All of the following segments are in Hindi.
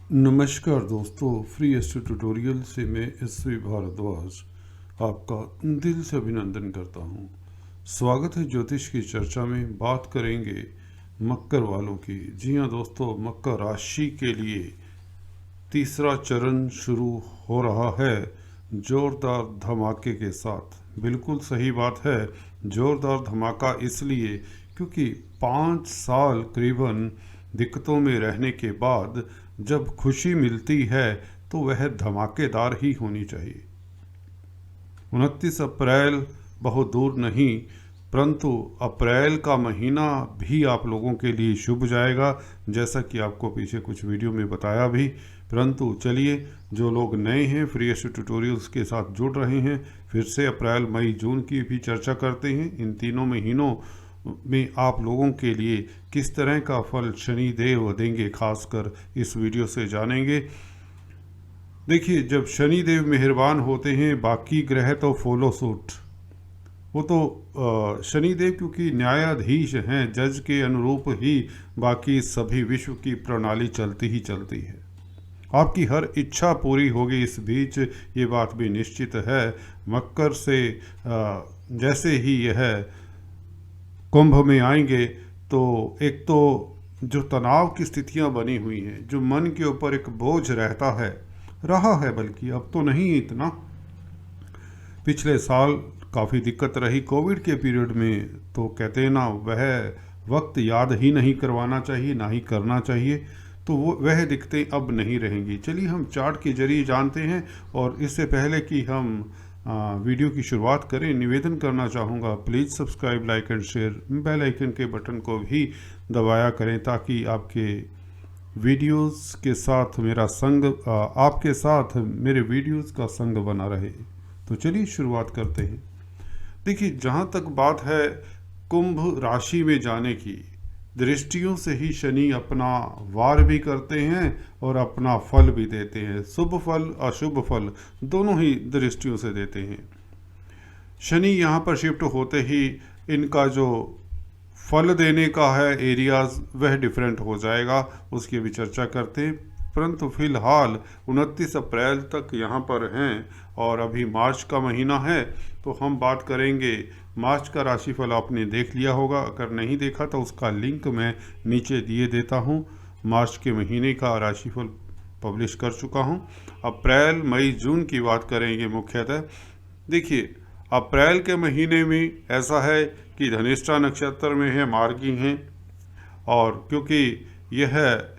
नमस्कार दोस्तों, फ्री एस्ट्रो ट्यूटोरियल से मैं एसवी भारद्वाज आपका दिल से अभिनंदन करता हूं। स्वागत है ज्योतिष की चर्चा में। बात करेंगे मकर वालों की। जी हां दोस्तों, मकर राशि के लिए तीसरा चरण शुरू हो रहा है जोरदार धमाके के साथ। बिल्कुल सही बात है, जोरदार धमाका इसलिए क्योंकि 5 साल करीबन दिक्कतों में रहने के बाद जब खुशी मिलती है तो वह धमाकेदार ही होनी चाहिए। 29 अप्रैल बहुत दूर नहीं, परंतु अप्रैल का महीना भी आप लोगों के लिए शुभ जाएगा, जैसा कि आपको पीछे कुछ वीडियो में बताया भी। परंतु चलिए, जो लोग नए हैं फ्री एस्ट्रो ट्यूटोरियल्स के साथ जुड़ रहे हैं, फिर से अप्रैल मई जून की भी चर्चा करते हैं। इन तीनों महीनों में आप लोगों के लिए किस तरह का फल शनि देव देंगे, खासकर इस वीडियो से जानेंगे। देखिए, जब शनि देव मेहरबान होते हैं बाकी ग्रह तो फॉलो सूट। वो तो शनि देव क्योंकि न्यायाधीश हैं, जज के अनुरूप ही बाकी सभी विश्व की प्रणाली चलती ही चलती है। आपकी हर इच्छा पूरी होगी इस बीच, ये बात भी निश्चित है। मकर से जैसे ही यह कुंभ में आएंगे तो एक तो जो तनाव की स्थितियां बनी हुई हैं, जो मन के ऊपर एक बोझ रहा है, बल्कि अब तो नहीं इतना। पिछले साल काफ़ी दिक्कत रही कोविड के पीरियड में, तो कहते हैं ना, वह वक्त याद ही नहीं करवाना चाहिए, ना ही करना चाहिए। तो वह दिक्कतें अब नहीं रहेंगी। चलिए हम चार्ट के जरिए जानते हैं। और इससे पहले कि हम वीडियो की शुरुआत करें, निवेदन करना चाहूँगा, please subscribe, like and share, bell icon के बटन को भी दबाया करें ताकि आपके वीडियोस के साथ मेरा संग, आपके साथ मेरे वीडियोस का संग बना रहे। तो चलिए शुरुआत करते हैं। देखिए, जहाँ तक बात है कुंभ राशि में जाने की, दृष्टियों से ही शनि अपना वार भी करते हैं और अपना फल भी देते हैं। शुभ फल अशुभ फल दोनों ही दृष्टियों से देते हैं। शनि यहाँ पर शिफ्ट होते ही इनका जो फल देने का है एरियाज, वह डिफरेंट हो जाएगा, उसकी भी चर्चा करते हैं। परंतु फिलहाल 29 अप्रैल तक यहाँ पर हैं और अभी मार्च का महीना है, तो हम बात करेंगे। मार्च का राशिफल आपने देख लिया होगा, अगर नहीं देखा तो उसका लिंक मैं नीचे दिए देता हूँ। मार्च के महीने का राशिफल पब्लिश कर चुका हूँ। अप्रैल मई जून की बात करेंगे मुख्यतः। देखिए, अप्रैल के महीने में ऐसा है कि धनिष्ठा नक्षत्र में है, मार्गी हैं, और क्योंकि यह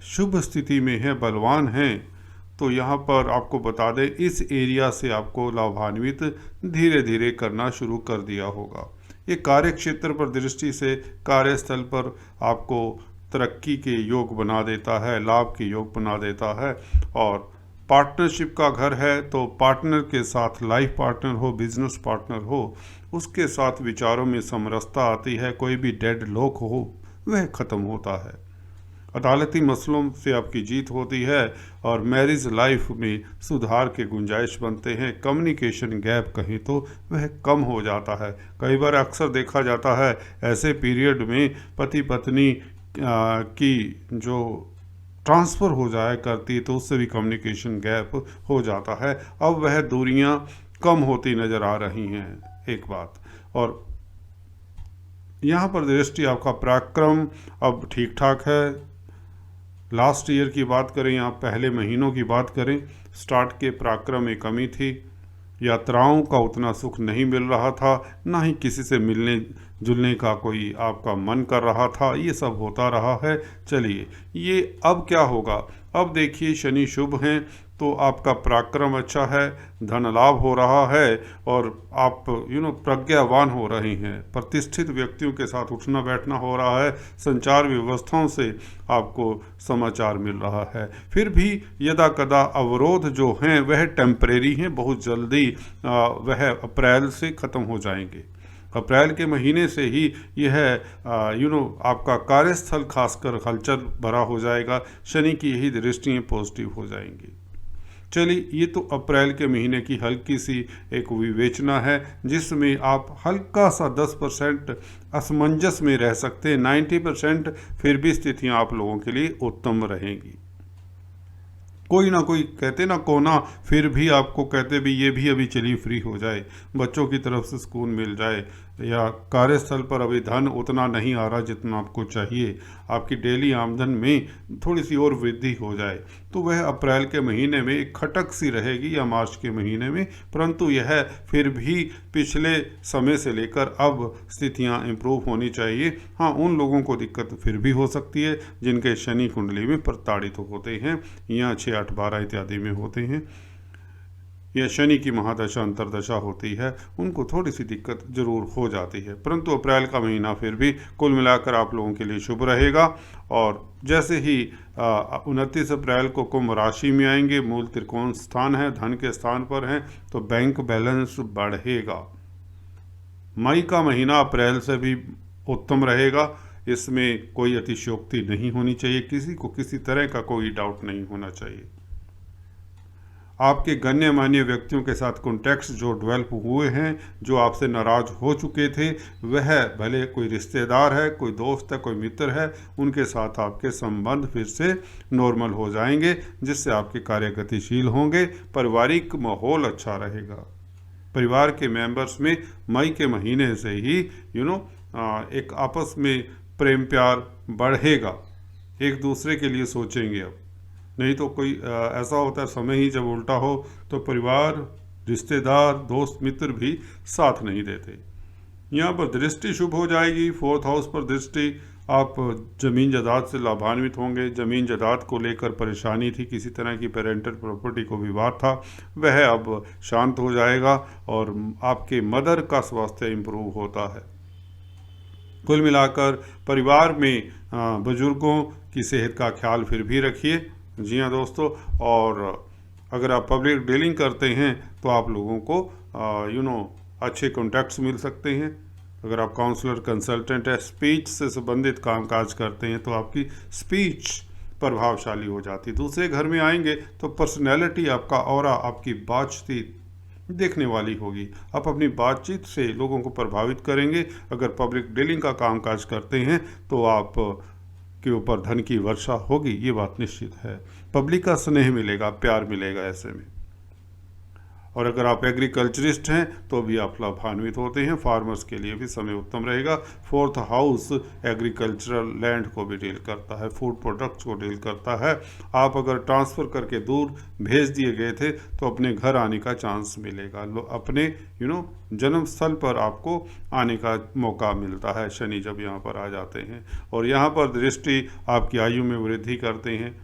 शुभ स्थिति में है, बलवान हैं, तो यहाँ पर आपको बता दें इस एरिया से आपको लाभान्वित धीरे धीरे करना शुरू कर दिया होगा। ये कार्य क्षेत्र पर दृष्टि से कार्यस्थल पर आपको तरक्की के योग बना देता है, लाभ के योग बना देता है। और पार्टनरशिप का घर है, तो पार्टनर के साथ, लाइफ पार्टनर हो, बिजनेस पार्टनर हो, उसके साथ विचारों में समरसता आती है। कोई भी डेड लॉक हो वह ख़त्म होता है। अदालती मसलों से आपकी जीत होती है और मैरिज लाइफ में सुधार के गुंजाइश बनते हैं। कम्युनिकेशन गैप कहीं तो वह कम हो जाता है। कई बार अक्सर देखा जाता है ऐसे पीरियड में पति पत्नी की जो ट्रांसफ़र हो जाया करती है, तो उससे भी कम्युनिकेशन गैप हो जाता है। अब वह दूरियां कम होती नज़र आ रही हैं, एक बात। और यहाँ पर दृष्टि आपका पराक्रम अब ठीक ठाक है। लास्ट ईयर की बात करें या पहले महीनों की बात करें, स्टार्ट के पराक्रम में कमी थी। यात्राओं का उतना सुख नहीं मिल रहा था, ना ही किसी से मिलने जुलने का कोई आपका मन कर रहा था। ये सब होता रहा है। चलिए, ये अब क्या होगा? अब देखिए, शनि शुभ हैं तो आपका पराक्रम अच्छा है, धन लाभ हो रहा है और आप प्रज्ञावान हो रहे हैं। प्रतिष्ठित व्यक्तियों के साथ उठना बैठना हो रहा है। संचार व्यवस्थाओं से आपको समाचार मिल रहा है। फिर भी यदा कदा अवरोध जो हैं वह टेम्परेरी हैं, बहुत जल्दी वह अप्रैल से ख़त्म हो जाएंगे। अप्रैल के महीने से ही यह आपका कार्यस्थल खासकर हलचल भरा हो जाएगा। शनि की यही दृष्टियाँ पॉजिटिव हो जाएंगी। चलिए, ये तो अप्रैल के महीने की हल्की सी एक विवेचना है, जिसमें आप हल्का सा 10% असमंजस में रह सकते हैं। 90% फिर भी स्थितियाँ आप लोगों के लिए उत्तम रहेंगी। कोई ना कोई कहते ना कोना फिर भी आपको कहते भी ये भी अभी चलिए फ्री हो जाए, बच्चों की तरफ से सुकून मिल जाए, या कार्यस्थल पर अभी धन उतना नहीं आ रहा जितना आपको चाहिए, आपकी डेली आमदन में थोड़ी सी और वृद्धि हो जाए, तो वह अप्रैल के महीने में एक खटक सी रहेगी या मार्च के महीने में। परंतु यह फिर भी पिछले समय से लेकर अब स्थितियां इम्प्रूव होनी चाहिए। हाँ, उन लोगों को दिक्कत फिर भी हो सकती है जिनके शनि कुंडली में प्रताड़ित होते हैं या 6, 8, 12 इत्यादि में होते हैं, या शनि की महादशा अंतरदशा होती है, उनको थोड़ी सी दिक्कत जरूर हो जाती है। परंतु अप्रैल का महीना फिर भी कुल मिलाकर आप लोगों के लिए शुभ रहेगा। और जैसे ही 29 अप्रैल को कुंभ राशि में आएंगे, मूल त्रिकोण स्थान है, धन के स्थान पर हैं, तो बैंक बैलेंस बढ़ेगा। मई का महीना अप्रैल से भी उत्तम रहेगा, इसमें कोई अतिशयोक्ति नहीं होनी चाहिए, किसी को किसी तरह का कोई डाउट नहीं होना चाहिए। आपके गण्यमान्य व्यक्तियों के साथ कॉन्टैक्ट्स जो डेवलप हुए हैं, जो आपसे नाराज हो चुके थे, वह भले कोई रिश्तेदार है, कोई दोस्त है, कोई मित्र है, उनके साथ आपके संबंध फिर से नॉर्मल हो जाएंगे, जिससे आपके कार्य गतिशील होंगे। पारिवारिक माहौल अच्छा रहेगा। परिवार के मेंबर्स में मई के महीने से ही एक आपस में प्रेम प्यार बढ़ेगा, एक दूसरे के लिए सोचेंगे। अब नहीं तो कोई ऐसा होता है समय ही जब उल्टा हो तो परिवार, रिश्तेदार, दोस्त मित्र भी साथ नहीं देते। यहाँ पर दृष्टि शुभ हो जाएगी, 4th हाउस पर दृष्टि। आप जमीन जायदाद से लाभान्वित होंगे। जमीन जायदाद को लेकर परेशानी थी, किसी तरह की पेरेंटल प्रॉपर्टी को विवाद था, वह अब शांत हो जाएगा और आपके मदर का स्वास्थ्य इम्प्रूव होता है। कुल मिलाकर परिवार में बुजुर्गों की सेहत का ख्याल फिर भी रखिए। जी हाँ दोस्तों, और अगर आप पब्लिक डीलिंग करते हैं तो आप लोगों को अच्छे कॉन्टैक्ट्स मिल सकते हैं। अगर आप काउंसलर, कंसल्टेंट है, स्पीच से संबंधित कामकाज करते हैं तो आपकी स्पीच प्रभावशाली हो जाती है। दूसरे घर में आएंगे तो पर्सनैलिटी, आपका ऑरा, आपकी बातचीत देखने वाली होगी। आप अपनी बातचीत से लोगों को प्रभावित करेंगे। अगर पब्लिक डीलिंग का कामकाज करते हैं तो आप के ऊपर धन की वर्षा होगी, ये बात निश्चित है। पब्लिक का स्नेह मिलेगा, प्यार मिलेगा ऐसे में। और अगर आप एग्रीकल्चरिस्ट हैं तो भी आप लाभान्वित होते हैं। फार्मर्स के लिए भी समय उत्तम रहेगा। 4th हाउस एग्रीकल्चरल लैंड को भी डील करता है, फूड प्रोडक्ट्स को डील करता है। आप अगर ट्रांसफ़र करके दूर भेज दिए गए थे तो अपने घर आने का चांस मिलेगा। अपने जन्म स्थल पर आपको आने का मौका मिलता है, शनि जब यहाँ पर आ जाते हैं। और यहाँ पर दृष्टि आपकी आयु में वृद्धि करते हैं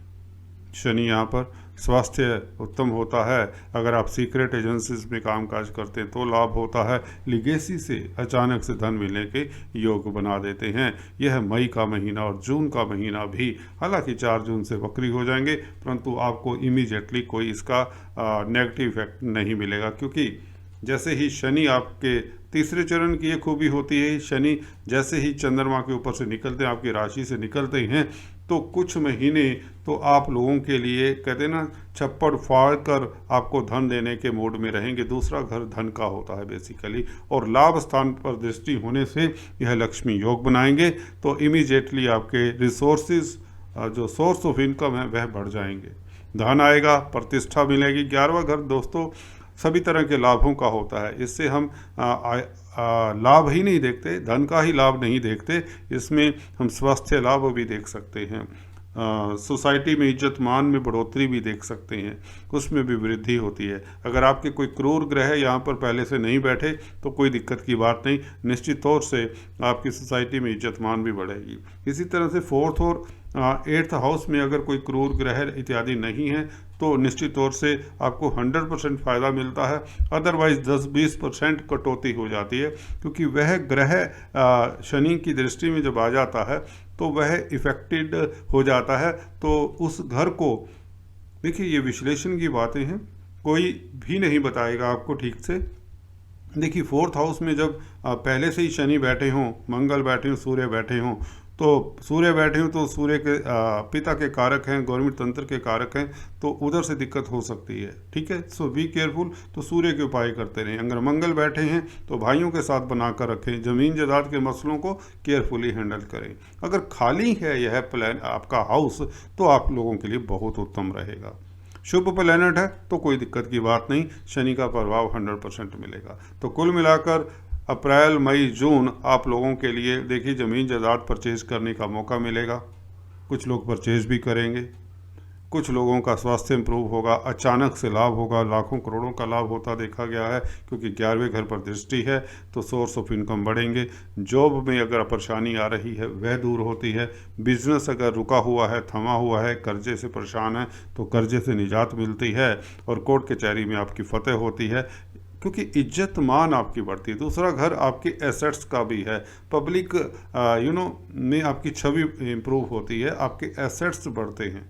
शनि। यहाँ पर स्वास्थ्य उत्तम होता है। अगर आप सीक्रेट एजेंसीज में कामकाज करते हैं तो लाभ होता है। लिगेसी से अचानक से धन मिलने के योग बना देते हैं। यह मई का महीना और जून का महीना भी, हालांकि 4 जून से वक्री हो जाएंगे, परंतु आपको इमीडिएटली कोई इसका नेगेटिव इफेक्ट नहीं मिलेगा, क्योंकि जैसे ही शनि आपके तीसरे चरण की ये खूबी होती है, शनि जैसे ही चंद्रमा के ऊपर से निकलते हैं, आपकी राशि से निकलते हैं, तो कुछ महीने तो आप लोगों के लिए कहते हैं ना, छप्पड़ फाड़ कर आपको धन देने के मूड में रहेंगे। दूसरा घर धन का होता है बेसिकली, और लाभ स्थान पर दृष्टि होने से यह लक्ष्मी योग बनाएंगे, तो इमीडिएटली आपके रिसोर्सेज, जो सोर्स ऑफ इनकम है, वह बढ़ जाएंगे। धन आएगा, प्रतिष्ठा मिलेगी। 11वां घर दोस्तों सभी तरह के लाभों का होता है। इससे हम लाभ ही नहीं देखते, धन का ही लाभ नहीं देखते, इसमें हम स्वास्थ्य लाभ भी देख सकते हैं। सोसाइटी में इज्जत मान में बढ़ोतरी भी देख सकते हैं, उसमें भी वृद्धि होती है। अगर आपके कोई क्रूर ग्रह यहाँ पर पहले से नहीं बैठे तो कोई दिक्कत की बात नहीं, निश्चित तौर से आपकी सोसाइटी में इज्जत मान भी बढ़ेगी। इसी तरह से 4th और 8th हाउस में अगर कोई क्रूर ग्रह इत्यादि नहीं है तो निश्चित तौर से आपको 100% फ़ायदा मिलता है। अदरवाइज 10-20% कटौती हो जाती है, क्योंकि वह ग्रह शनि की दृष्टि में जब आ जाता है तो वह इफेक्टेड हो जाता है। तो उस घर को देखिए, ये विश्लेषण की बातें हैं, कोई भी नहीं बताएगा आपको ठीक से। देखिए 4th हाउस में जब पहले से ही शनि बैठे हों, मंगल बैठे हों, सूर्य बैठे हों, तो सूर्य बैठे हो तो सूर्य के पिता के कारक हैं, गवर्नमेंट तंत्र के कारक हैं, तो उधर से दिक्कत हो सकती है। ठीक है, सो बी केयरफुल। तो सूर्य के उपाय करते रहें। अगर मंगल बैठे हैं तो भाइयों के साथ बनाकर रखें। ज़मीन जायदाद के मसलों को केयरफुली हैंडल करें। अगर खाली है यह प्लान आपका हाउस तो आप लोगों के लिए बहुत उत्तम रहेगा। शुभ प्लैनेट है तो कोई दिक्कत की बात नहीं, शनि का प्रभाव 100% मिलेगा। तो कुल मिलाकर अप्रैल मई जून आप लोगों के लिए देखिए ज़मीन जायदाद परचेज करने का मौका मिलेगा। कुछ लोग परचेज भी करेंगे, कुछ लोगों का स्वास्थ्य इंप्रूव होगा, अचानक से लाभ होगा, लाखों करोड़ों का लाभ होता देखा गया है, क्योंकि 11वें घर पर दृष्टि है तो सोर्स ऑफ इनकम बढ़ेंगे। जॉब में अगर परेशानी आ रही है वह दूर होती है। बिजनेस अगर रुका हुआ है, थमा हुआ है, कर्जे से परेशान है तो कर्जे से निजात मिलती है और कोर्ट कचहरी में आपकी फतेह होती है, क्योंकि इज्जत मान आपकी बढ़ती है। दूसरा घर आपके एसेट्स का भी है, पब्लिक में आपकी छवि इंप्रूव होती है, आपके एसेट्स बढ़ते हैं,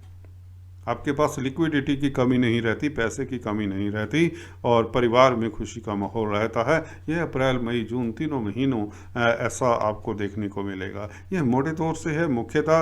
आपके पास लिक्विडिटी की कमी नहीं रहती, पैसे की कमी नहीं रहती और परिवार में खुशी का माहौल रहता है। यह अप्रैल मई जून तीनों महीनों ऐसा आपको देखने को मिलेगा। यह मोटे तौर से है, मुख्यतः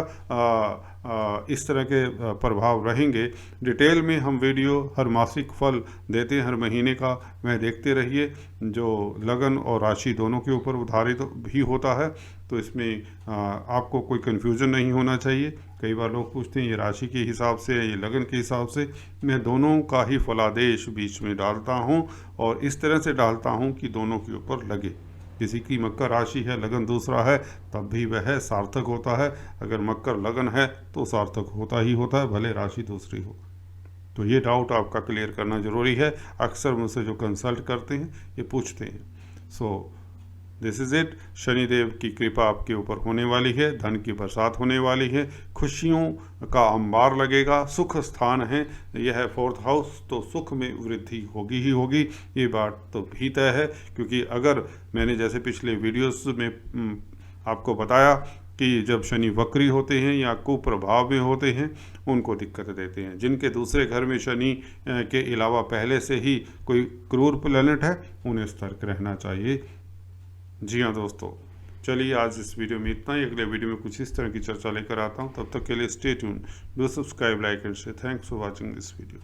इस तरह के प्रभाव रहेंगे। डिटेल में हम वीडियो हर मासिक फल देते हैं, हर महीने का, वह देखते रहिए, जो लगन और राशि दोनों के ऊपर उधारित भी होता है। तो इसमें आपको कोई कन्फ्यूज़न नहीं होना चाहिए। कई बार लोग पूछते हैं ये राशि के हिसाब से, ये लगन के हिसाब से। मैं दोनों का ही फलादेश बीच में डालता हूँ और इस तरह से डालता हूँ कि दोनों के ऊपर लगे। किसी की मकर राशि है, लगन दूसरा है, तब भी वह सार्थक होता है। अगर मकर लगन है तो सार्थक होता ही होता है, भले राशि दूसरी हो। तो ये डाउट आपका क्लियर करना ज़रूरी है। अक्सर मुझसे जो कंसल्ट करते हैं ये पूछते हैं। So this is it. Shanidev की कृपा आपके ऊपर होने वाली है, धन की बरसात होने वाली है, खुशियों का अंबार लगेगा, सुख स्थान है, यह है 4th हाउस, तो सुख में वृद्धि होगी ही होगी, ये बात तो भी तय है। क्योंकि अगर मैंने जैसे पिछले वीडियोस में आपको बताया कि जब शनि वक्री होते हैं या कुप्रभाव में होते हैं उनको दिक्कत देते हैं। जिनके दूसरे घर में शनि के अलावा पहले से ही कोई क्रूर प्लैनेट है उन्हें सतर्क रहना चाहिए। जी हाँ दोस्तों, चलिए आज इस वीडियो में इतना ही। अगले वीडियो में कुछ इस तरह की चर्चा लेकर आता हूँ। तब तक के लिए stay tune, do subscribe, like and share. Thanks for watching this video.